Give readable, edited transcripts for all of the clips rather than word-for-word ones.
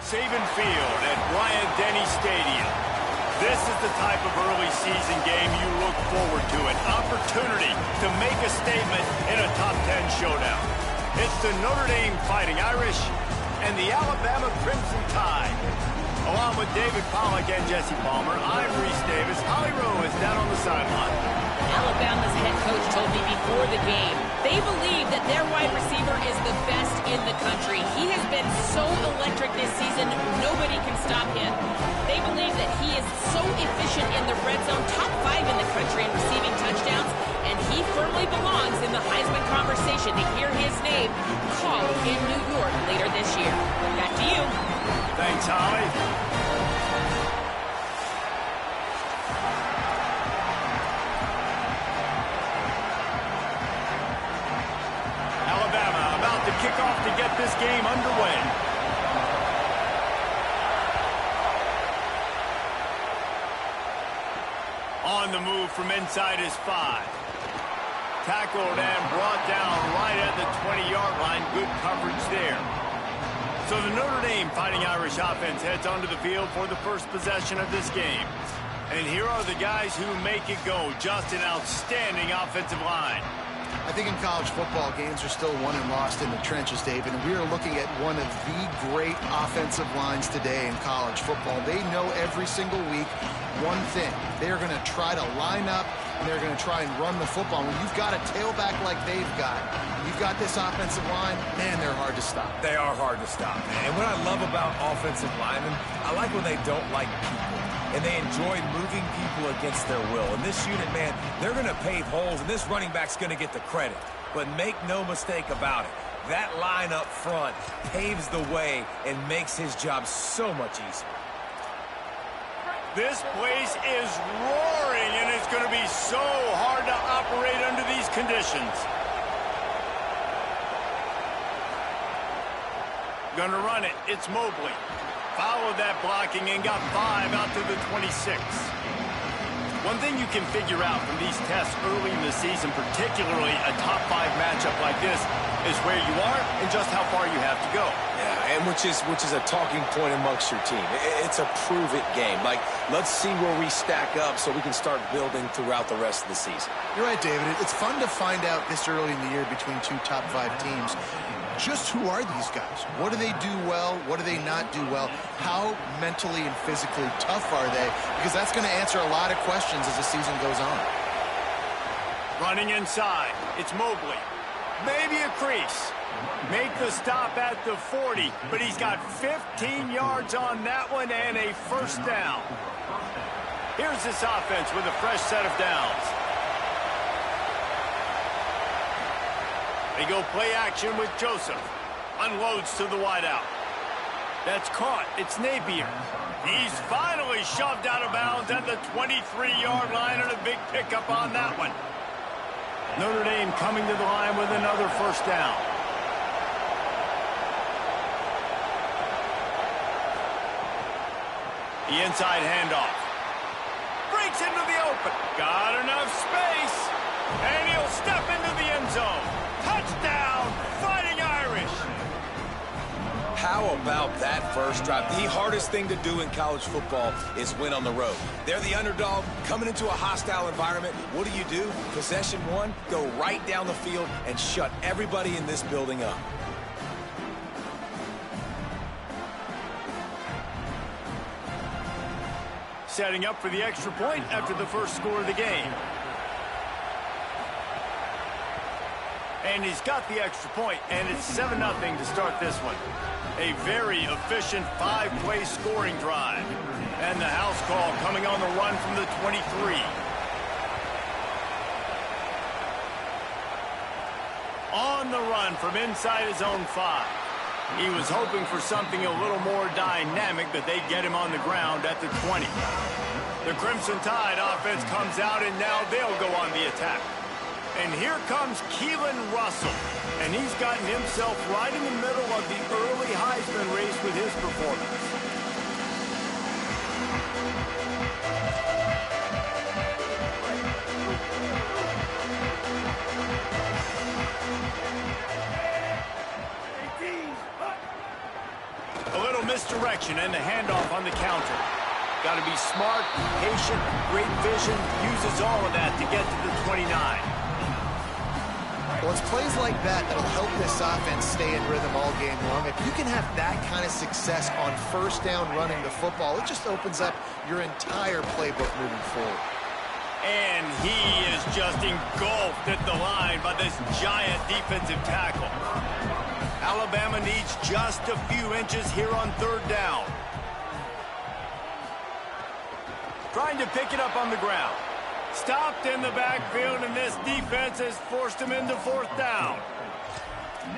Saban Field at Bryant-Denny Stadium. This is the type of early season game you look forward to, an opportunity to make a statement in a top 10 showdown. It's the Notre Dame Fighting Irish and the Alabama Crimson Tide. Along with David Pollack and Jesse Palmer, I'm Reese Davis. Holly Rowe is down on the sideline. Alabama's head coach told me before the game, they believe that their wide receiver is the best in the country. He has been so electric this season, nobody can stop him. They believe that he is so efficient in the red zone, top 5 in the country in receiving touchdowns, and he firmly belongs in the Heisman conversation to hear his name called in New York later this year. Back to you. Thanks, Holly. Alabama about to kick off to get this game underway. On the move from inside his 5. Tackled and brought down right at the 20-yard line. Good coverage there. So the Notre Dame Fighting Irish offense heads onto the field for the first possession of this game. And here are the guys who make it go. Just an outstanding offensive line. I think in college football, games are still won and lost in the trenches, David, and we are looking at one of the great offensive lines today in college football. They know every single week one thing. They are going to try to line up, and they're going to try and run the football. When you've got a tailback like they've got, you've got this offensive line, man, they're hard to stop. They are hard to stop, man. And what I love about offensive linemen, I like when they don't like people. And they enjoy moving people against their will. And this unit, man, they're going to pave holes, and this running back's going to get the credit. But make no mistake about it, that line up front paves the way and makes his job so much easier. This place is roaring, and it's going to be so hard to operate under these conditions. Going to run it. It's Mobley. Followed that blocking and got 5 out to the 26. One thing you can figure out from these tests early in the season, particularly a top 5 matchup like this, is where you are and just how far you have to go. Yeah, and which is a talking point amongst your team. It's a prove-it game. Like, let's see where we stack up so we can start building throughout the rest of the season. You're right, David. It's fun to find out this early in the year between 2 top 5 teams. Just who are these guys? What do they do well? What do they not do well? How mentally and physically tough are they? Because that's going to answer a lot of questions as the season goes on. Running inside. It's Mobley. Maybe a crease. Make the stop at the 40, but he's got 15 yards on that one and a first down. Here's this offense with a fresh set of downs. They go play action with Joseph. Unloads to the wideout. That's caught. It's Napier. He's finally shoved out of bounds at the 23-yard line, and a big pickup on that one. Notre Dame coming to the line with another first down. The inside handoff. Breaks into the open. Got enough space. And he'll step into the end zone. Touchdown, Fighting Irish. How about that first drive? The hardest thing to do in college football is win on the road. They're the underdog coming into a hostile environment. What do? Possession 1, go right down the field and shut everybody in this building up. Setting up for the extra point after the first score of the game. And he's got the extra point, and it's 7-0 to start this one. A very efficient 5-play scoring drive. And the house call coming on the run from the 23. On the run from inside his own 5. He was hoping for something a little more dynamic, but they get him on the ground at the 20. The Crimson Tide offense comes out, and now they'll go on the attack. And here comes Keelan Russell. And he's gotten himself right in the middle of the early Heisman race with his performance. direction and the handoff on the counter. Got to be smart, patient, great vision, uses all of that to get to the 29. Well, it's plays like that that'll help this offense stay in rhythm all game long. If you can have that kind of success on first down running the football, it just opens up your entire playbook moving forward. And he is just engulfed at the line by this giant defensive tackle. Alabama needs just a few inches here on third down. Trying to pick it up on the ground. Stopped in the backfield, and this defense has forced him into fourth down.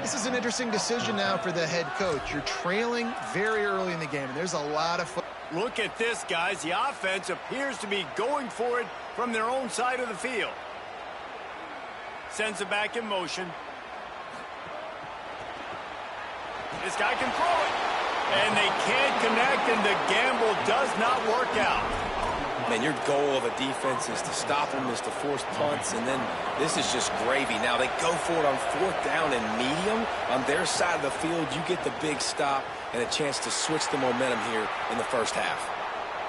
This is an interesting decision now for the head coach. You're trailing very early in the game, and there's a lot of football. Look at this, guys. The offense appears to be going for it from their own side of the field. Sends it back in motion. This guy can throw it. And they can't connect, and the gamble does not work out. Man, your goal of a defense is to stop them, is to force punts, and then this is just gravy. Now, they go for it on fourth down and medium. On their side of the field, you get the big stop and a chance to switch the momentum here in the first half.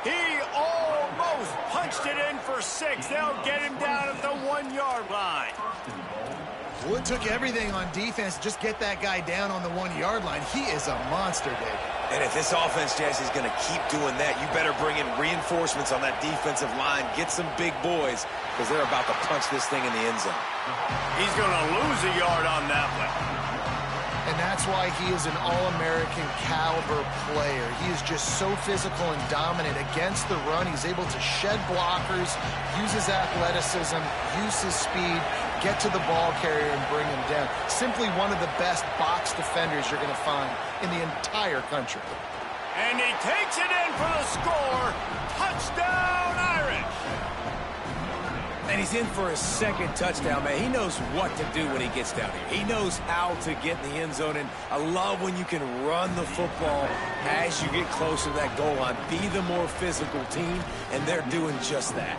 He almost punched it in for 6. They'll get him down at the 1-yard line. Well, it took everything on defense to just get that guy down on the 1-yard line. He is a monster, Dave. And if this offense, Jesse, is going to keep doing that, you better bring in reinforcements on that defensive line. Get some big boys, because they're about to punch this thing in the end zone. He's going to lose a yard on that one. And that's why he is an All-American caliber player. He is just so physical and dominant against the run. He's able to shed blockers, use his athleticism, use his speed, get to the ball carrier and bring him down. Simply one of the best box defenders you're going to find in the entire country. And he takes it in for the score. Touchdown, Irish. And he's in for his second touchdown, man. He knows what to do when he gets down here. He knows how to get in the end zone, and I love when you can run the football as you get closer to that goal line. Be the more physical team, and they're doing just that.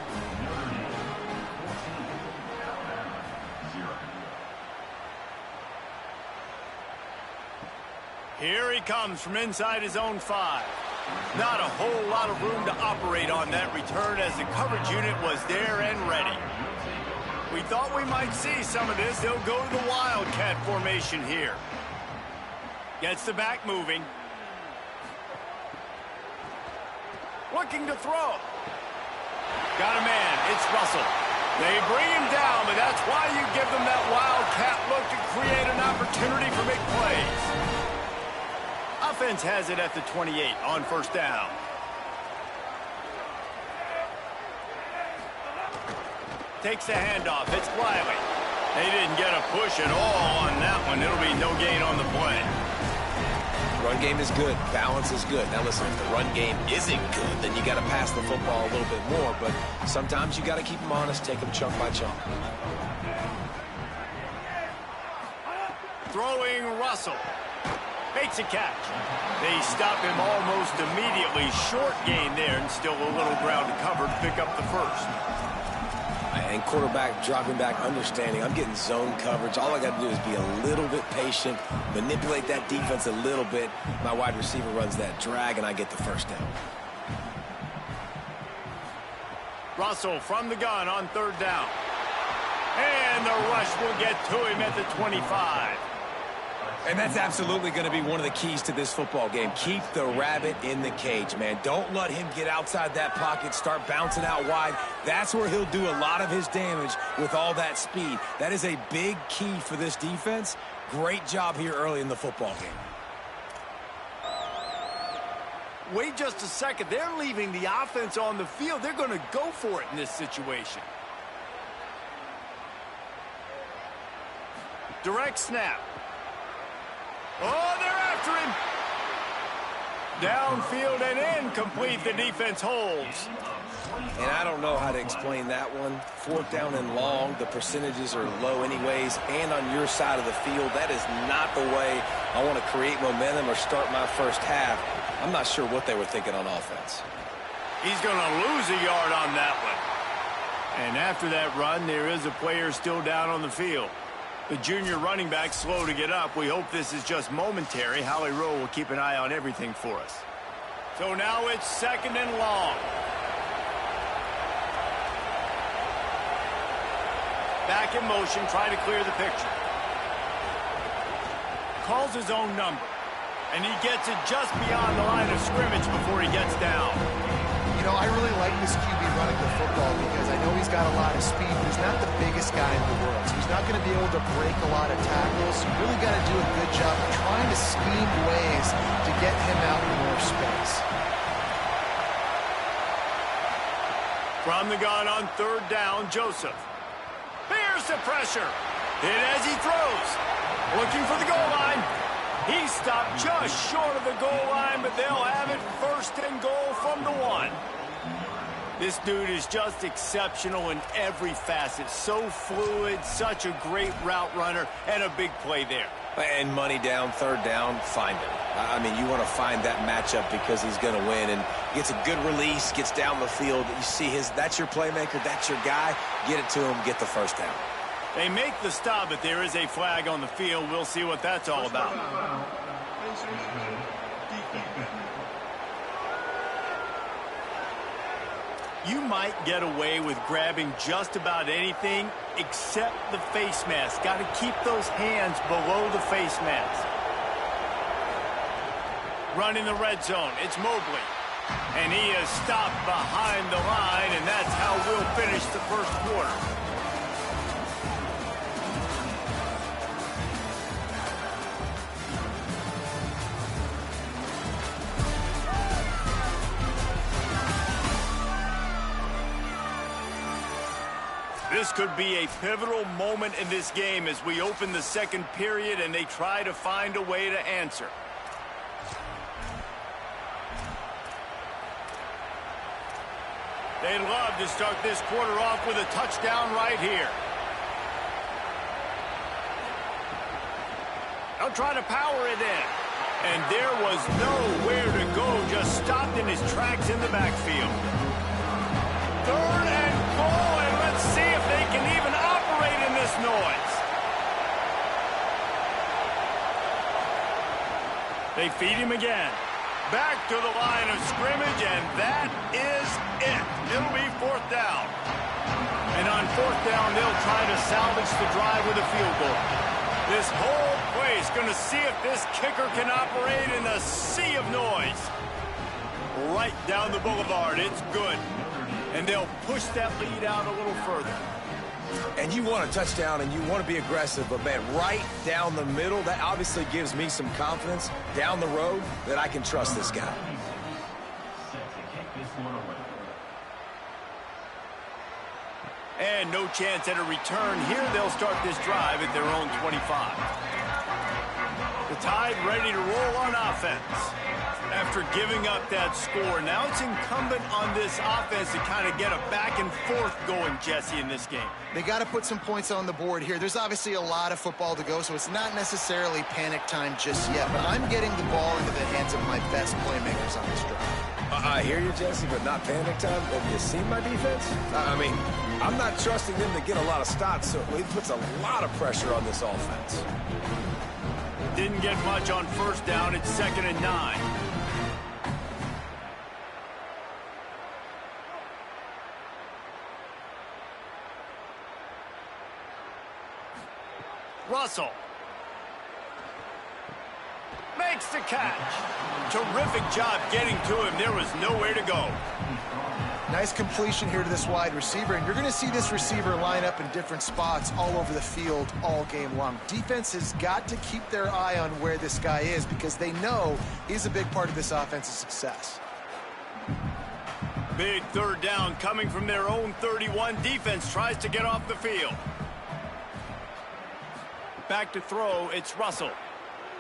Here he comes from inside his own 5. Not a whole lot of room to operate on that return as the coverage unit was there and ready. We thought we might see some of this. They'll go to the Wildcat formation here. Gets the back moving. Looking to throw. Got a man. It's Russell. They bring him down, but that's why you give them that Wildcat look to create an opportunity for big plays. Offense has it at the 28 on first down. Takes the handoff. It's Wiley. They didn't get a push at all on that one. It'll be no gain on the play. Run game is good. Balance is good. Now, listen, if the run game isn't good, then you got to pass the football a little bit more. But sometimes you got to keep them honest, take them chunk by chunk. Throwing Russell. Makes a catch. They stop him almost immediately. Short gain there, and still a little ground to cover to pick up the first. And quarterback dropping back, understanding I'm getting zone coverage. All I got to do is be a little bit patient, manipulate that defense a little bit. My wide receiver runs that drag, and I get the first down. Russell from the gun on third down. And the rush will get to him at the 25. And that's absolutely going to be one of the keys to this football game. Keep the rabbit in the cage, man. Don't let him get outside that pocket, start bouncing out wide. That's where he'll do a lot of his damage with all that speed. That is a big key for this defense. Great job here early in the football game. Wait just a second. They're leaving the offense on the field. They're going to go for it in this situation. Direct snap. Oh, they're after him. Downfield and incomplete. The defense holds. And I don't know how to explain that one. Fourth down and long, the percentages are low anyways. And on your side of the field, that is not the way I want to create momentum or start my first half. I'm not sure what they were thinking on offense. He's going to lose a yard on that one. And after that run, there is a player still down on the field. The junior running back slow to get up. We hope this is just momentary. Howie Rowe will keep an eye on everything for us. So now it's 2nd and long. Back in motion, trying to clear the picture. Calls his own number. And he gets it just beyond the line of scrimmage before he gets down. You know, I really like this QB running the football because I know he's got a lot of speed, but he's not the biggest guy in the world. So he's not going to be able to break a lot of tackles. So you really got to do a good job of trying to scheme ways to get him out in more space. From the gun on 3rd down, Joseph. Here's the pressure. Hit as he throws. Looking for the goal line. He stopped just short of the goal line, but they'll have it 1st and goal from the 1. This dude is just exceptional in every facet. So fluid, such a great route runner, and a big play there. And money down, 3rd down, find him. I mean, you want to find that matchup because he's going to win. And gets a good release, gets down the field. You see that's your playmaker, that's your guy. Get it to him, get the 1st down. They make the stop, but there is a flag on the field. We'll see what that's all about. You might get away with grabbing just about anything except the face mask. Got to keep those hands below the face mask. Running the red zone, it's Mobley. And he is stopped behind the line, and that's how we'll finish the 1st quarter. This could be a pivotal moment in this game as we open the 2nd period and they try to find a way to answer. They'd love to start this quarter off with a touchdown right here. They'll try to power it in. And there was nowhere to go, just stopped in his tracks in the backfield. 3rd and goal. See if they can even operate in this noise. They feed him again. Back to the line of scrimmage, and that is it. It'll be 4th down. And on 4th down, they'll try to salvage the drive with a field goal. This whole place going to see if this kicker can operate in the sea of noise. Right down the boulevard. It's good. And they'll push that lead out a little further. And you want a touchdown and you want to be aggressive, but man, right down the middle, that obviously gives me some confidence down the road that I can trust this guy. And no chance at a return here. They'll start this drive at their own 25. The Tide ready to roll on offense. After giving up that score, now it's incumbent on this offense to kind of get a back and forth going, Jesse, in this game. They got to put some points on the board here. There's obviously a lot of football to go, so it's not necessarily panic time just yet, but I'm getting the ball into the hands of my best playmakers on this drive. I hear you, Jesse, but not panic time. Have you seen my defense? I mean, I'm not trusting them to get a lot of stops, so it puts a lot of pressure on this offense. Didn't get much on 1st down. It's 2nd and 9. Russell makes the catch. Terrific job getting to him. There was nowhere to go. Nice completion here to this wide receiver, and you're going to see this receiver line up in different spots all over the field all game long. Defense has got to keep their eye on where this guy is because they know he's a big part of this offense's success. Big 3rd down coming from their own 31. Defense tries to get off the field. Back to throw, it's Russell.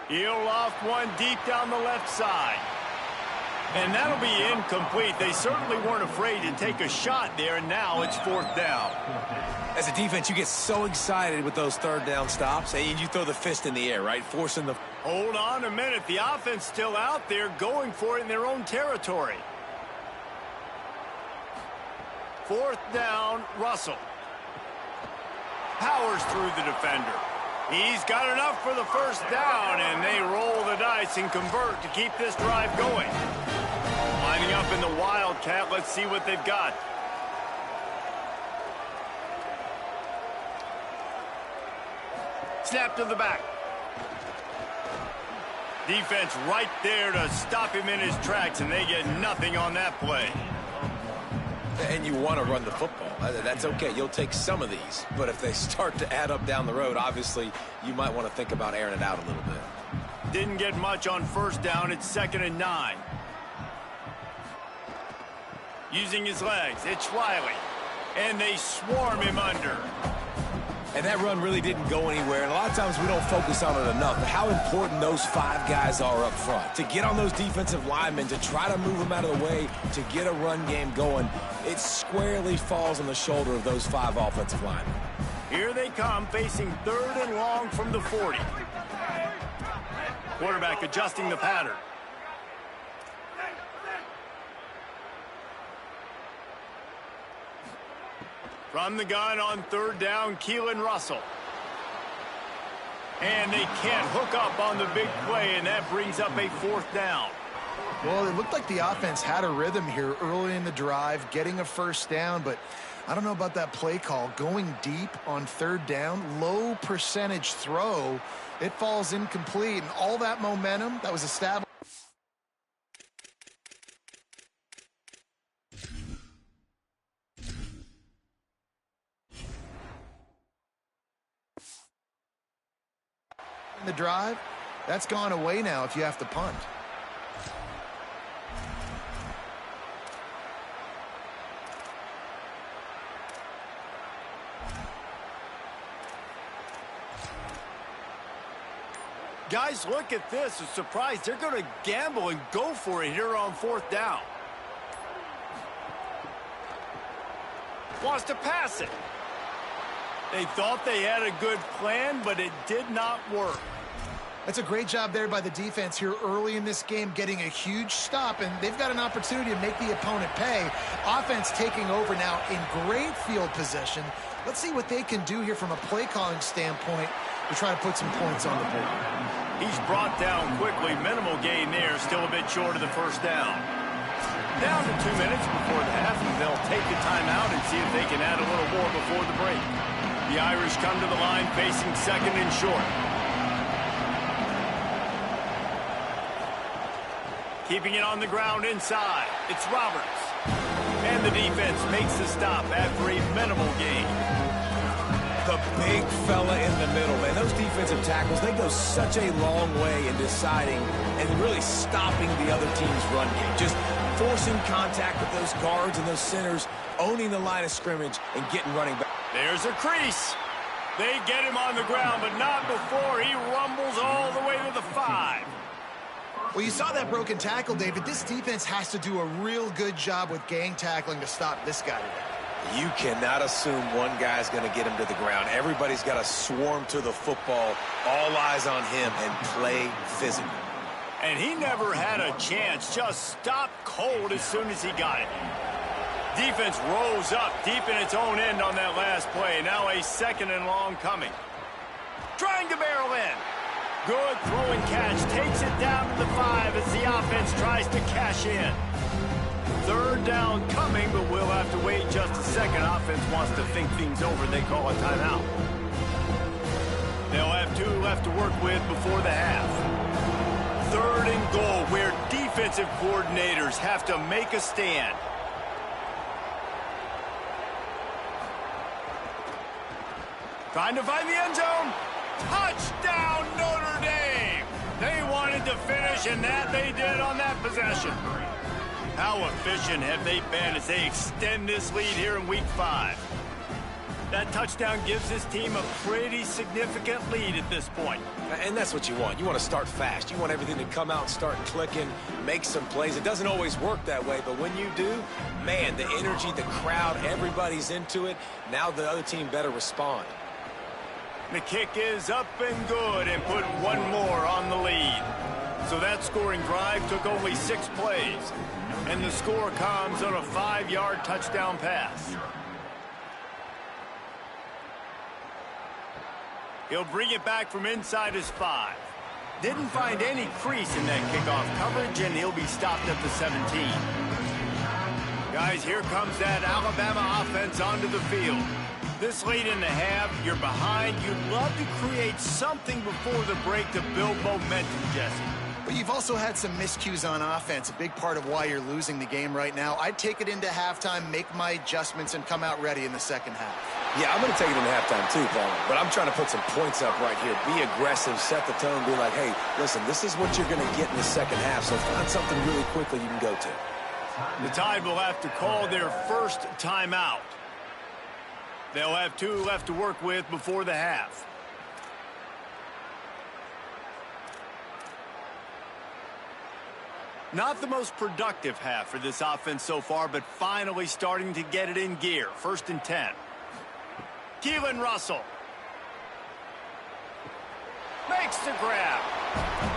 He'll loft one deep down the left side. And that'll be incomplete. They certainly weren't afraid to take a shot there, and now it's 4th down. As a defense, you get so excited with those 3rd down stops, and you throw the fist in the air, right? Forcing the... Hold on a minute. The offense still out there going for it in their own territory. 4th down, Russell. Powers through the defender. He's got enough for the 1st down, and they roll the dice and convert to keep this drive going. Lining up in the Wildcat. Let's see what they've got. Snap to the back. Defense right there to stop him in his tracks, and they get nothing on that play. And you want to run the football. That's okay. You'll take some of these. But if they start to add up down the road, obviously, you might want to think about airing it out a little bit. Didn't get much on first down. It's 2nd and 9. Using his legs, it's Wiley. And they swarm him under. And that run really didn't go anywhere. And a lot of times we don't focus on it enough. But how important those 5 guys are up front. To get on those defensive linemen, to try to move them out of the way, to get a run game going, it squarely falls on the shoulder of those 5 offensive linemen. Here they come, facing 3rd and long from the 40. Quarterback adjusting the pattern. From the gun on 3rd down, Keelan Russell. And they can't hook up on the big play, and that brings up a 4th down. Well, it looked like the offense had a rhythm here early in the drive, getting a 1st down, but I don't know about that play call. Going deep on 3rd down, low percentage throw, it falls incomplete, and all that momentum that was established. The drive, that's gone away now if you have to punt. Guys, look at this. A surprise. They're going to gamble and go for it here on 4th down. Wants to pass it. They thought they had a good plan, but it did not work. That's a great job there by the defense here early in this game, getting a huge stop, and they've got an opportunity to make the opponent pay. Offense taking over now in great field possession. Let's see what they can do here from a play calling standpoint to try to put some points on the board. He's brought down quickly. Minimal gain there, still a bit short of the 1st down. Down to 2 minutes before the half, and they'll take a timeout and see if they can add a little more before the break. The Irish come to the line facing 2nd and short. Keeping it on the ground inside. It's Roberts. And the defense makes the stop after a minimal gain. The big fella in the middle, man. Those defensive tackles, they go such a long way in deciding and really stopping the other team's run game. Just forcing contact with those guards and those centers, owning the line of scrimmage and getting running back. There's a crease. They get him on the ground, but not before he rumbles all the way to the 5. Well, you saw that broken tackle, David. This defense has to do a real good job with gang tackling to stop this guy today. You cannot assume one guy's going to get him to the ground. Everybody's got to swarm to the football, all eyes on him, and play physical. And he never had a chance, just stopped cold as soon as he got it. Defense rose up deep in its own end on that last play. Now a 2nd and long coming. Trying to barrel in. Good throw and catch. Takes it down to the 5 as the offense tries to cash in. 3rd down coming, but we'll have to wait just a second. Offense wants to think things over. They call a timeout. They'll have 2 left to work with before the half. 3rd and goal, where defensive coordinators have to make a stand. Trying to find the end zone. Touchdown, Notre Dame! They wanted to finish, and that they did on that possession. How efficient have they been as they extend this lead here in Week 5? That touchdown gives this team a pretty significant lead at this point. And that's what you want. You want to start fast. You want everything to come out and start clicking, make some plays. It doesn't always work that way, but when you do, man, the energy, the crowd, everybody's into it. Now the other team better respond. The kick is up and good, and put one more on the lead. So that scoring drive took only 6 plays. And the score comes on a 5-yard touchdown pass. He'll bring it back from inside his 5. Didn't find any crease in that kickoff coverage, and he'll be stopped at the 17. Guys, here comes that Alabama offense onto the field. This late in the half, you're behind. You'd love to create something before the break to build momentum, Jesse. But you've also had some miscues on offense, a big part of why you're losing the game right now. I'd take it into halftime, make my adjustments, and come out ready in the second half. Yeah, I'm going to take it into halftime too, Paul. But I'm trying to put some points up right here. Be aggressive, set the tone, be like, hey, listen, this is what you're going to get in the second half, so find something really quickly you can go to. The Tide will have to call their first timeout. They'll have 2 left to work with before the half. Not the most productive half for this offense so far, but finally starting to get it in gear. 1st and 10. Keelan Russell makes the grab.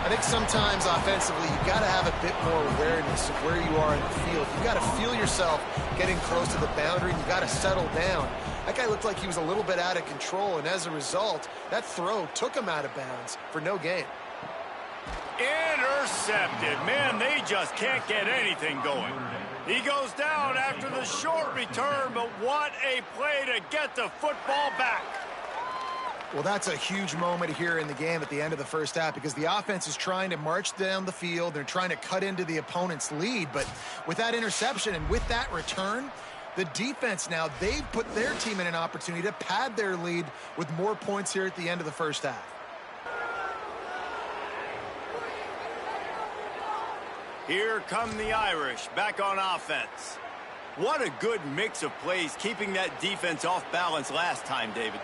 I think sometimes offensively you've got to have a bit more awareness of where you are in the field. You've got to feel yourself getting close to the boundary, and you've got to settle down. That guy looked like he was a little bit out of control, and as a result, that throw took him out of bounds for no gain. Intercepted. Man, they just can't get anything going. He goes down after the short return, but what a play to get the football back. Well, that's a huge moment here in the game at the end of the first half, because the offense is trying to march down the field. They're trying to cut into the opponent's lead, but with that interception and with that return, the defense now, they've put their team in an opportunity to pad their lead with more points here at the end of the first half. Here come the Irish back on offense. What a good mix of plays keeping that defense off balance last time, David.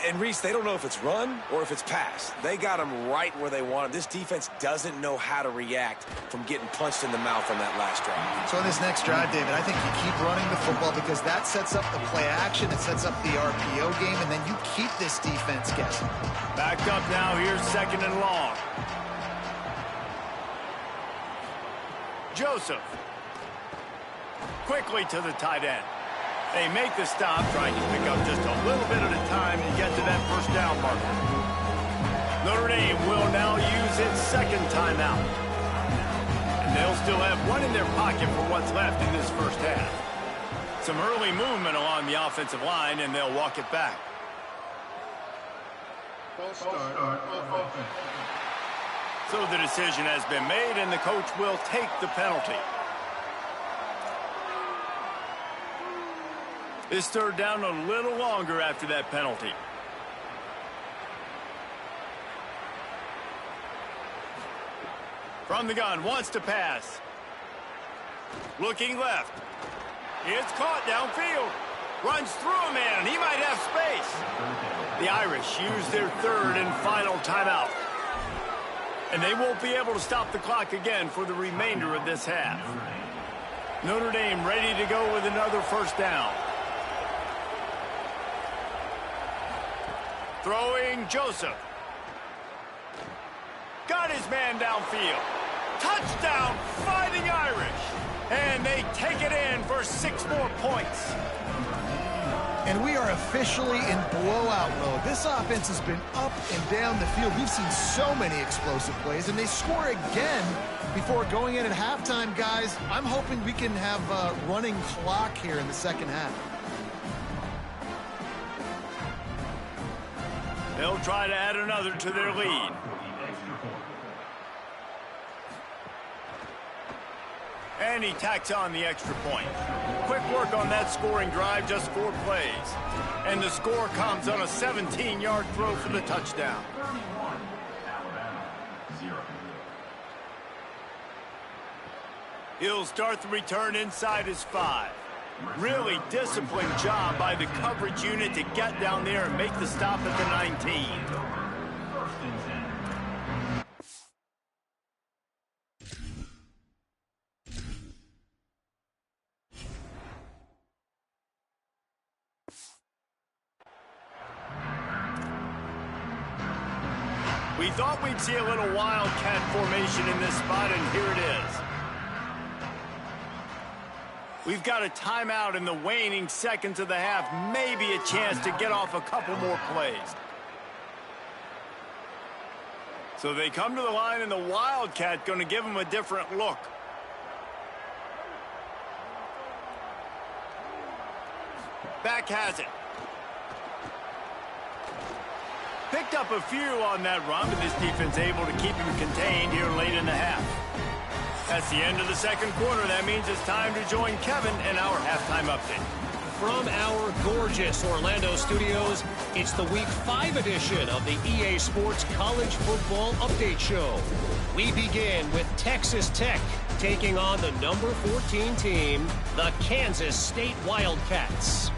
And Reese, they don't know if it's run or if it's pass. They got them right where they want them. This defense doesn't know how to react from getting punched in the mouth on that last drive. So in this next drive, David, I think you keep running the football because that sets up the play action, it sets up the RPO game, and then you keep this defense guessing. Backed up now, here's 2nd and long. Joseph. Quickly to the tight end. They make the stop, trying to pick up just a little bit at a time to get to that first down marker. Notre Dame will now use its 2nd timeout. And they'll still have 1 in their pocket for what's left in this first half. Some early movement along the offensive line, and they'll walk it back. So the decision has been made, and the coach will take the penalty. This 3rd down a little longer after that penalty. From the gun, wants to pass. Looking left. It's caught downfield. Runs through a man. He might have space. The Irish use their 3rd and final timeout. And they won't be able to stop the clock again for the remainder of this half. Notre Dame ready to go with another first down. Throwing Joseph. Got his man downfield. Touchdown, Fighting Irish. And they take it in for 6 more points. And we are officially in blowout mode. This offense has been up and down the field. We've seen so many explosive plays, and they score again before going in at halftime, guys. I'm hoping we can have a running clock here in the second half. They'll try to add another to their lead. And he tacks on the extra point. Quick work on that scoring drive, just 4 plays. And the score comes on a 17-yard throw for the touchdown. He'll start the return inside his 5. Really disciplined job by the coverage unit to get down there and make the stop at the 19. We thought we'd see a little wildcat formation in this spot, and here it is. We've got a timeout in the waning seconds of the half. Maybe a chance to get off a couple more plays. So they come to the line, and the Wildcat going to give them a different look. Back has it. Picked up a few on that run, but this defense able to keep him contained here late in the half. That's the end of the second quarter. That means it's time to join Kevin in our halftime update. From our gorgeous Orlando studios, it's the Week 5 edition of the EA Sports College Football Update Show. We begin with Texas Tech taking on the number 14 team, the Kansas State Wildcats.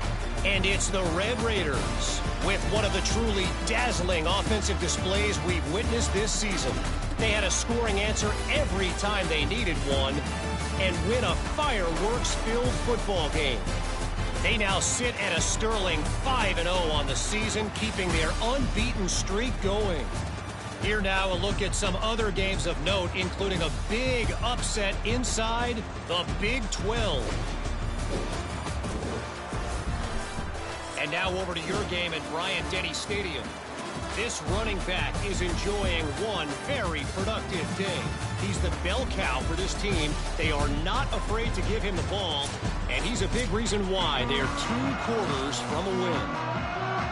And it's the Red Raiders with one of the truly dazzling offensive displays we've witnessed this season. They had a scoring answer every time they needed one and win a fireworks-filled football game. They now sit at a sterling 5-0 on the season, keeping their unbeaten streak going. Here now a look at some other games of note, including a big upset inside the Big 12. And now over to your game at Bryant-Denny Stadium. This running back is enjoying one very productive day. He's the bell cow for this team. They are not afraid to give him the ball, and he's a big reason why they're 2 quarters from a win.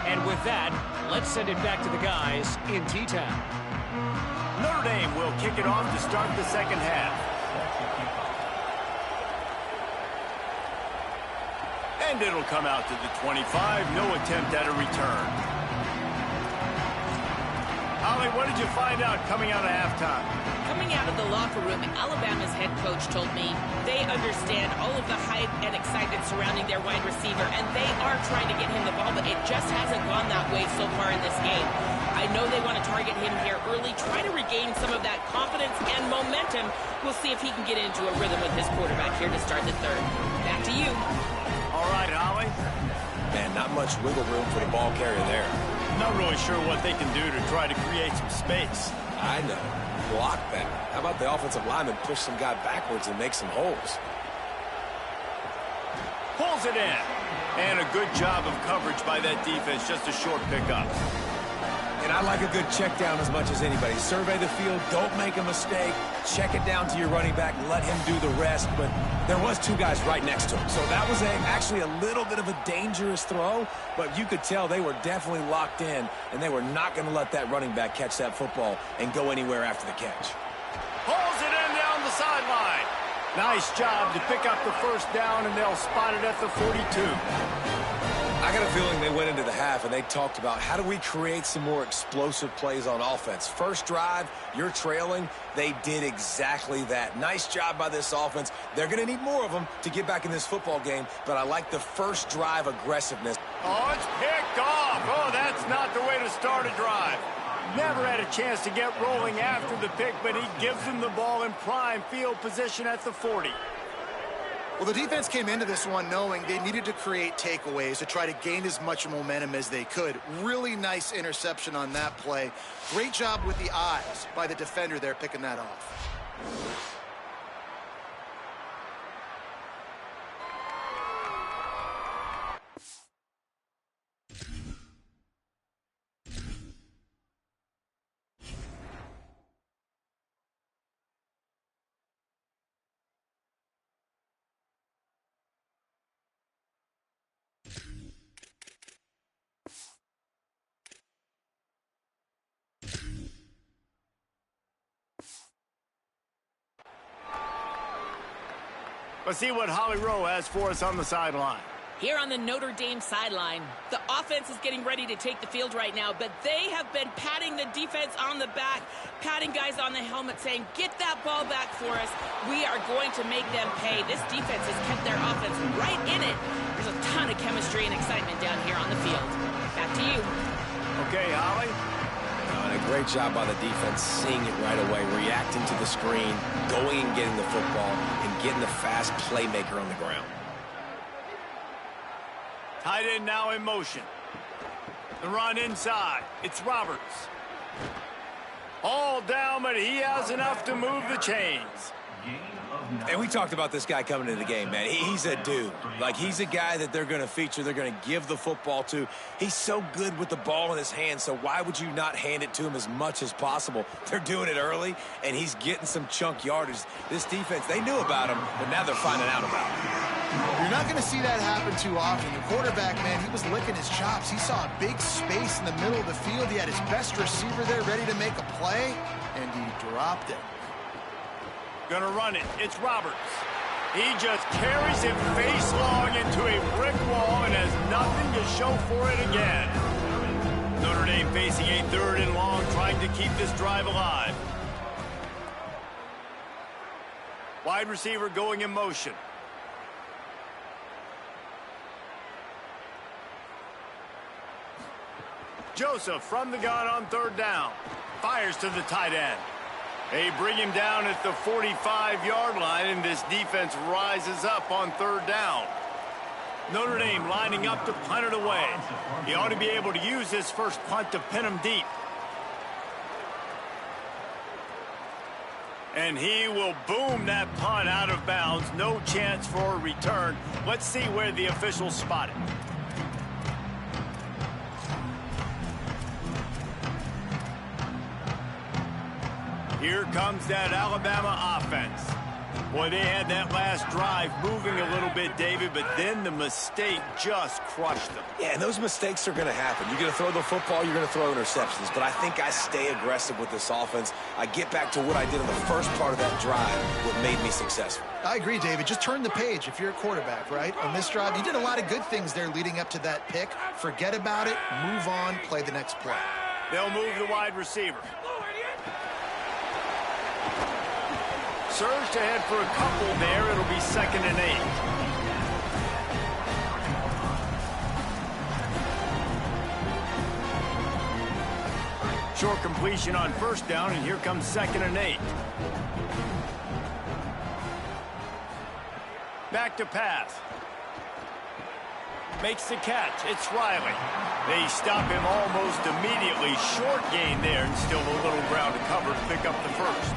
And with that, let's send it back to the guys in T-Town. Notre Dame will kick it off to start the second half. And it'll come out to the 25. No attempt at a return. Holly, what did you find out coming out of halftime? Coming out of the locker room, Alabama's head coach told me they understand all of the hype and excitement surrounding their wide receiver, and they are trying to get him the ball, but it just hasn't gone that way so far in this game. I know they want to target him here early, try to regain some of that confidence and momentum. We'll see if he can get into a rhythm with his quarterback here to start the third. Back to you. All right, Holly. Man, not much wiggle room for the ball carrier there. Not really sure what they can do to try to create some space. I know. Block that. How about the offensive lineman push some guy backwards and make some holes? Pulls it in. And a good job of coverage by that defense. Just a short pickup. And I like a good check down as much as anybody. Survey the field. Don't make a mistake. Check it down to your running back. Let him do the rest. But there was 2 guys right next to him. So that was actually a little bit of a dangerous throw. But you could tell they were definitely locked in. And they were not going to let that running back catch that football and go anywhere after the catch. Pulls it in down the sideline. Nice job to pick up the first down, and they'll spot it at the 42. I got a feeling they went into the half and they talked about how do we create some more explosive plays on offense. First drive, you're trailing. They did exactly that. Nice job by this offense. They're going to need more of them to get back in this football game, but I like the first drive aggressiveness. Oh, it's picked off. Oh, that's not the way to start a drive. Never had a chance to get rolling after the pick, but he gives them the ball in prime field position at the 40. Well, the defense came into this one knowing they needed to create takeaways to try to gain as much momentum as they could. Really nice interception on that play. Great job with the eyes by the defender there picking that off. Let's see what Holly Rowe has for us on the sideline. Here on the Notre Dame sideline, the offense is getting ready to take the field right now, but they have been patting the defense on the back, patting guys on the helmet, saying, get that ball back for us. We are going to make them pay. This defense has kept their offense right in it. There's a ton of chemistry and excitement down here on the field. Back to you. Okay, Holly. And a great job by the defense, seeing it right away, reacting to the screen, going and getting the football, and getting the fast playmaker on the ground. Tight end now in motion. The run inside. It's Roberts. All down, but he has enough to move the chains. And we talked about this guy coming into the game, man. He's a dude. Like, he's a guy that they're going to feature, they're going to give the football to. He's so good with the ball in his hand, so why would you not hand it to him as much as possible? They're doing it early, and he's getting some chunk yardage. This defense, they knew about him, but now they're finding out about him. You're not going to see that happen too often. The quarterback, man, he was licking his chops. He saw a big space in the middle of the field. He had his best receiver there ready to make a play, and he dropped it. Gonna run it. It's Roberts. He just carries him face long into a brick wall and has nothing to show for it again. Notre Dame facing a 3rd and long, trying to keep this drive alive. Wide receiver going in motion. Joseph from the gun on 3rd down. Fires to the tight end. They bring him down at the 45-yard line, and this defense rises up on 3rd down. Notre Dame lining up to punt it away. He ought to be able to use his first punt to pin him deep. And he will boom that punt out of bounds. No chance for a return. Let's see where the officials spot it. Here comes that Alabama offense. Boy, they had that last drive moving a little bit, David, but then the mistake just crushed them. Yeah, and those mistakes are going to happen. You're going to throw the football, you're going to throw interceptions. But I think I stay aggressive with this offense. I get back to what I did in the first part of that drive, what made me successful. I agree, David. Just turn the page if you're a quarterback, right? On this drive, you did a lot of good things there leading up to that pick. Forget about it, move on, play the next play. They'll move the wide receiver. Surged ahead for a couple there. It'll be 2nd and 8. Short completion on 1st down, and here comes 2nd and 8. Back to pass. Makes the catch. It's Riley. They stop him almost immediately. Short gain there, and still a little ground to cover to pick up the first.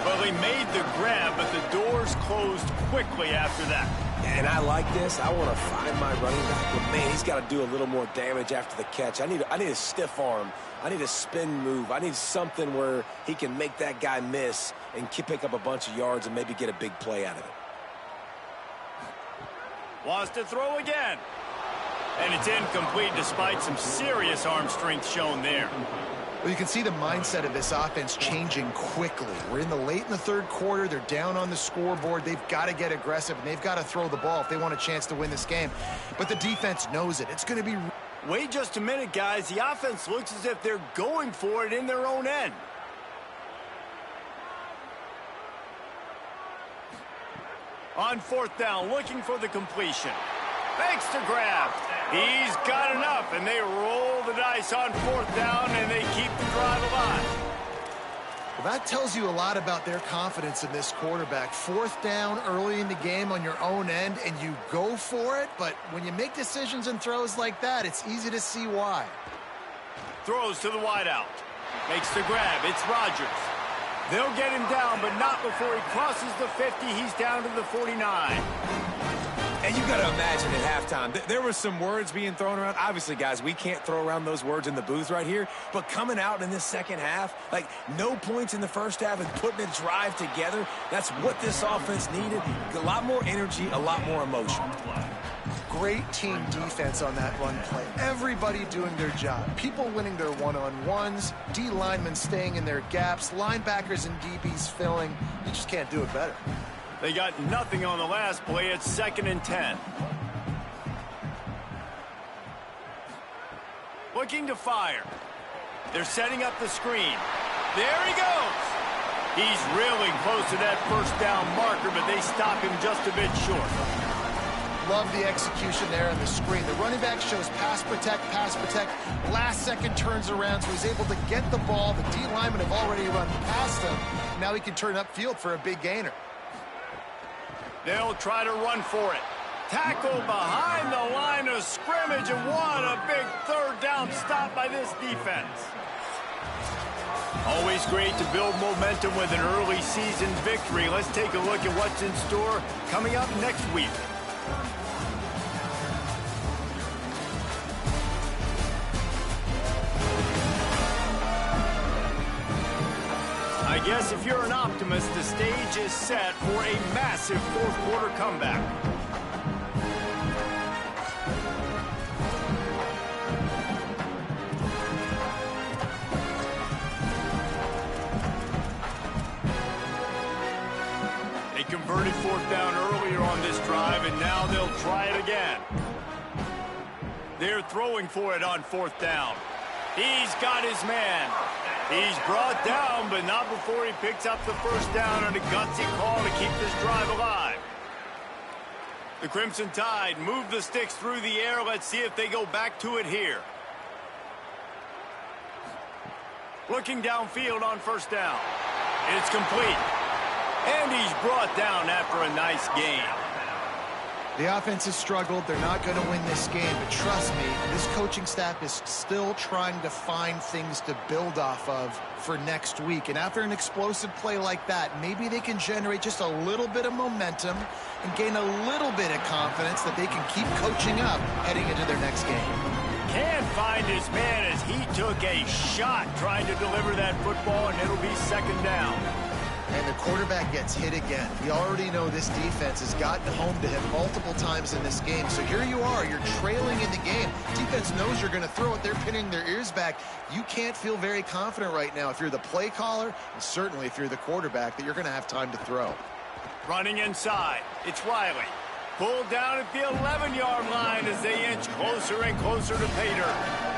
Well, he made the grab, but the doors closed quickly after that. And I like this. I want to find my running back, but man, he's got to do a little more damage after the catch. I need a stiff arm. I need a spin move. I need something where he can make that guy miss and pick up a bunch of yards and maybe get a big play out of it. Wants to throw again. And it's incomplete despite some serious arm strength shown there. Well, you can see the mindset of this offense changing quickly. We're in the late in the 3rd quarter. They're down on the scoreboard. They've got to get aggressive, and they've got to throw the ball if they want a chance to win this game. But the defense knows it. It's going to be... Wait just a minute, guys. The offense looks as if they're going for it in their own end. On 4th down, looking for the completion. Thanks to grab. He's got enough, and they roll the dice on 4th down, and they keep the drive alive. Well, that tells you a lot about their confidence in this quarterback. 4th down early in the game on your own end, and you go for it, but when you make decisions and throws like that, it's easy to see why. Throws to the wideout. Makes the grab. It's Rodgers. They'll get him down, but not before he crosses the 50. He's down to the 49. And you got to imagine at halftime, there were some words being thrown around. Obviously, guys, we can't throw around those words in the booth right here. But coming out in this second half, like no points in the first half and putting a drive together, that's what this offense needed. A lot more energy, a lot more emotion. Great team defense on that run play. Everybody doing their job. People winning their one-on-ones, D linemen staying in their gaps, linebackers and DBs filling. You just can't do it better. They got nothing on the last play. It's 2nd and 10. Looking to fire. They're setting up the screen. There he goes. He's really close to that 1st down marker, but they stop him just a bit short. Love the execution there on the screen. The running back shows pass protect, last second turns around, so he's able to get the ball. The D linemen have already run past him. Now he can turn upfield for a big gainer. They'll try to run for it. Tackle behind the line of scrimmage, and what a big 3rd down stop by this defense. Always great to build momentum with an early season victory. Let's take a look at what's in store coming up next week. I guess if you're an optimist, the stage is set for a massive fourth quarter comeback. They converted fourth down earlier on this drive, and now they'll try it again. They're throwing for it on fourth down. He's got his man. He's brought down, but not before he picks up the first down on a gutsy call to keep this drive alive. The Crimson Tide move the sticks through the air. Let's see if they go back to it here. Looking downfield on first down. It's complete. And he's brought down after a nice gain. The offense has struggled. They're not going to win this game, but trust me, this coaching staff is still trying to find things to build off of for next week. And after an explosive play like that, maybe they can generate just a little bit of momentum and gain a little bit of confidence that they can keep coaching up heading into their next game. Can't find his man as he took a shot trying to deliver that football, and it'll be second down. And the quarterback gets hit again. We already know this defense has gotten home to him multiple times in this game. So here you are, you're trailing in the game. Defense knows you're going to throw it. They're pinning their ears back. You can't feel very confident right now if you're the play caller, and certainly if you're the quarterback, that you're going to have time to throw. Running inside, it's Riley. Pulled down at the 11-yard line as they inch closer and closer to pay dirt.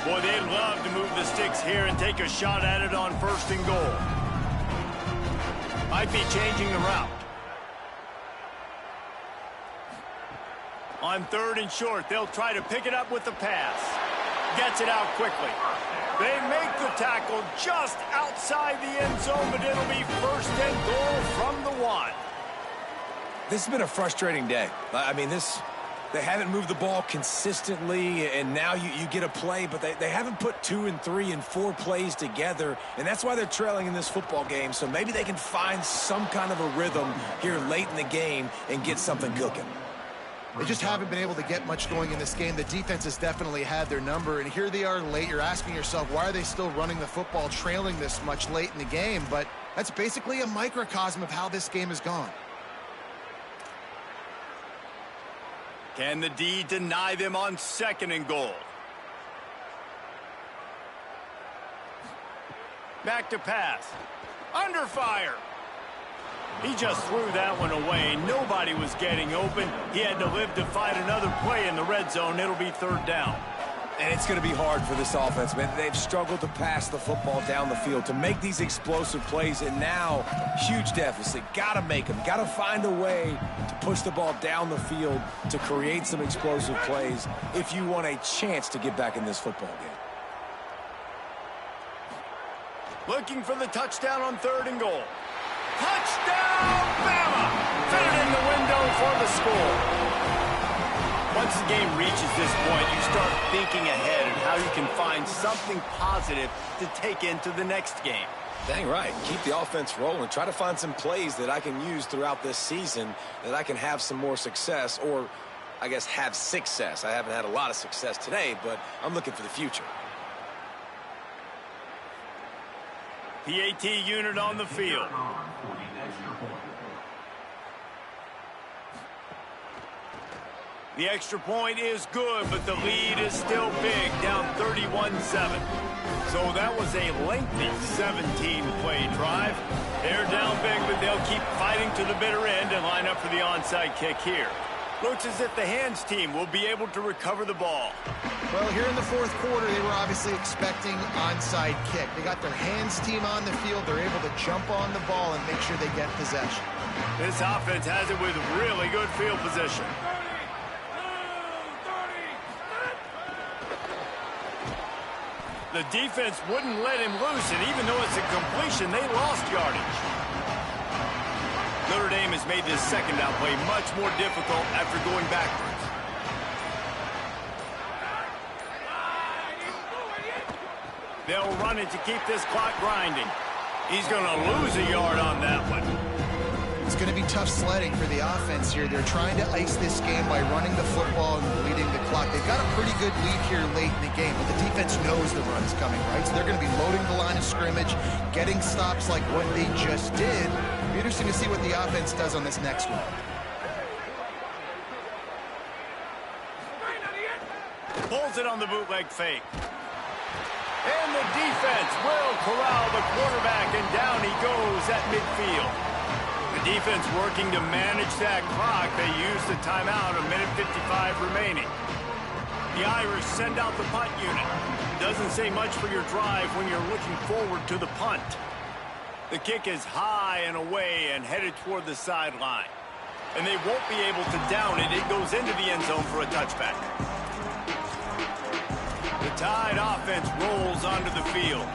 Boy, they'd love to move the sticks here and take a shot at it on first and goal. Might be changing the route. On third and short, they'll try to pick it up with the pass. Gets it out quickly. They make the tackle just outside the end zone, but it'll be first and goal from the 1. This has been a frustrating day. I mean, they haven't moved the ball consistently, and now you get a play, but they haven't put 2 and 3 and 4 plays together, and that's why they're trailing in this football game. So maybe they can find some kind of a rhythm here late in the game and get something cooking. They just haven't been able to get much going in this game. The defense has definitely had their number, and here they are late. You're asking yourself, why are they still running the football trailing this much late in the game? But that's basically a microcosm of how this game has gone. Can the D deny them on second and goal? Back to pass. Under fire. He just threw that one away. Nobody was getting open. He had to live to find another play in the red zone. It'll be third down. And it's going to be hard for this offense, man. They've struggled to pass the football down the field, to make these explosive plays, and now huge deficit. Got to make them. Got to find a way to push the ball down the field to create some explosive plays if you want a chance to get back in this football game. Looking for the touchdown on third and goal. Touchdown, Bama! Fit it in the window for the score. Once the game reaches this point, you start thinking ahead and how you can find something positive to take into the next game. Dang right. Keep the offense rolling. Try to find some plays that I can use throughout this season that I can have some more success, or I guess have success. I haven't had a lot of success today, but I'm looking for the future. PAT unit on the field. The extra point is good, but the lead is still big, down 31-7. So that was a lengthy 17-play drive. They're down big, but they'll keep fighting to the bitter end and line up for the onside kick here. Looks as if the hands team will be able to recover the ball. Well, here in the fourth quarter, they were obviously expecting onside kick. They got their hands team on the field. They're able to jump on the ball and make sure they get possession. This offense has it with really good field position. The defense wouldn't let him loose, and even though it's a completion, they lost yardage. Notre Dame has made this second down play much more difficult after going backwards. They'll run it to keep this clock grinding. He's going to lose a yard on that one. It's going to be tough sledding for the offense here. They're trying to ice this game by running the football and bleeding the clock. They've got a pretty good lead here late in the game, but the defense knows the run is coming, right? So they're going to be loading the line of scrimmage, getting stops like what they just did. It'll be interesting to see what the offense does on this next one. Pulls it on the bootleg fake. And the defense will corral the quarterback, and down he goes at midfield. The defense working to manage that clock. They use the timeout, 1:55 remaining. The Irish send out the punt unit. Doesn't say much for your drive when you're looking forward to the punt. The kick is high and away and headed toward the sideline. And they won't be able to down it. It goes into the end zone for a touchback. The Tide offense rolls onto the field.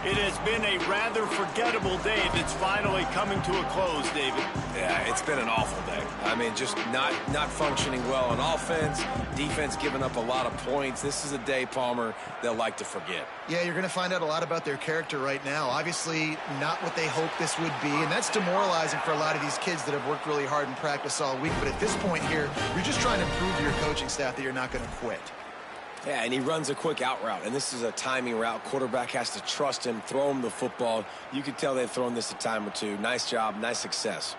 It has been a rather forgettable day that's finally coming to a close, David. Yeah, it's been an awful day. I mean, just not functioning well on offense, defense giving up a lot of points. This is a day, Palmer, they'll like to forget. Yeah, you're going to find out a lot about their character right now. Obviously, not what they hoped this would be, and that's demoralizing for a lot of these kids that have worked really hard in practice all week. But at this point here, you're just trying to prove to your coaching staff that you're not going to quit. Yeah, and he runs a quick out route, and this is a timing route. Quarterback has to trust him, throw him the football. You can tell they've thrown this a time or two. Nice job, nice success.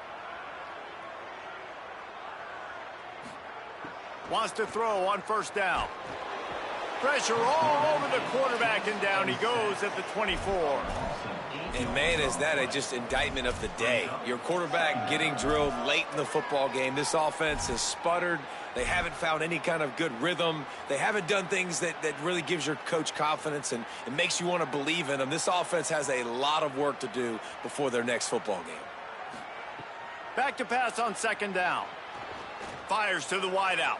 Wants to throw on first down. Pressure all over the quarterback, and down he goes at the 24. And, man, is that just indictment of the day. Your quarterback getting drilled late in the football game. This offense has sputtered. They haven't found any kind of good rhythm. They haven't done things that really gives your coach confidence and it makes you want to believe in them. This offense has a lot of work to do before their next football game. Back to pass on second down. Fires to the wideout.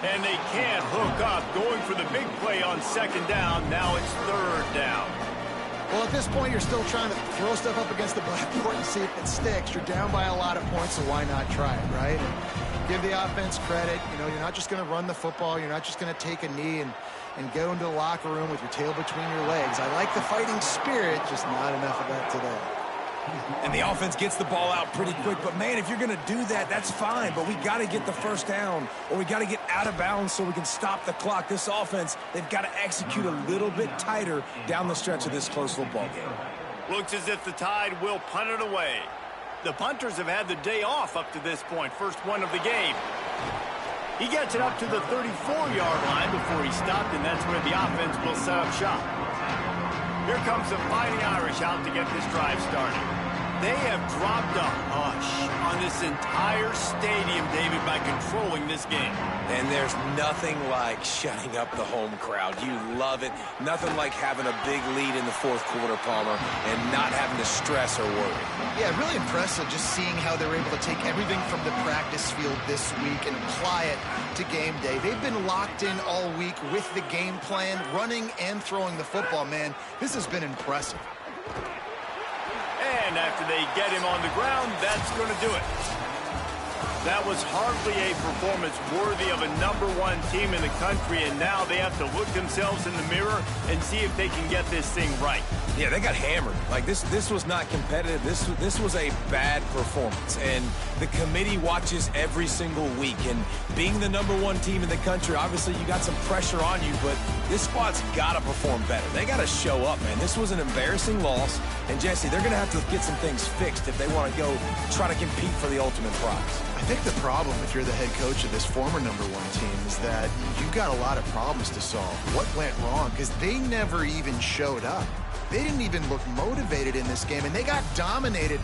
And they can't hook up. Going for the big play on second down. Now it's third down. Well, at this point, you're still trying to throw stuff up against the blackboard and see if it sticks. You're down by a lot of points, so why not try it, right? And give the offense credit. You know, you're not just going to run the football. You're not just going to take a knee and go into the locker room with your tail between your legs. I like the fighting spirit, just not enough of that today. And the offense gets the ball out pretty quick. But, man, if you're going to do that, that's fine. But we got to get the first down or we got to get out of bounds so we can stop the clock. This offense, they've got to execute a little bit tighter down the stretch of this close football game. Looks as if the Tide will punt it away. The punters have had the day off up to this point. First one of the game. He gets it up to the 34-yard line before he stopped, and that's where the offense will set up shop. Here comes the Fighting Irish out to get this drive started. They have dropped a hush on this entire stadium, David, by controlling this game. And there's nothing like shutting up the home crowd. You love it. Nothing like having a big lead in the fourth quarter, Palmer, and not having to stress or worry. Yeah, really impressive just seeing how they're able to take everything from the practice field this week and apply it to game day. They've been locked in all week with the game plan, running and throwing the football, man. This has been impressive. And after they get him on the ground, that's going to do it. That was hardly a performance worthy of a #1 team in the country, and now they have to look themselves in the mirror and see if they can get this thing right. Yeah, they got hammered. Like, this was not competitive. This was a bad performance. And the committee watches every single week. And being the #1 team in the country, obviously you got some pressure on you, but this squad's got to perform better. They got to show up, man. This was an embarrassing loss. And, Jesse, they're going to have to get some things fixed if they want to go try to compete for the ultimate prize. I think the problem, if you're the head coach of this former #1 team, is that you've got a lot of problems to solve. What went wrong? Because they never even showed up. They didn't even look motivated in this game, and they got dominated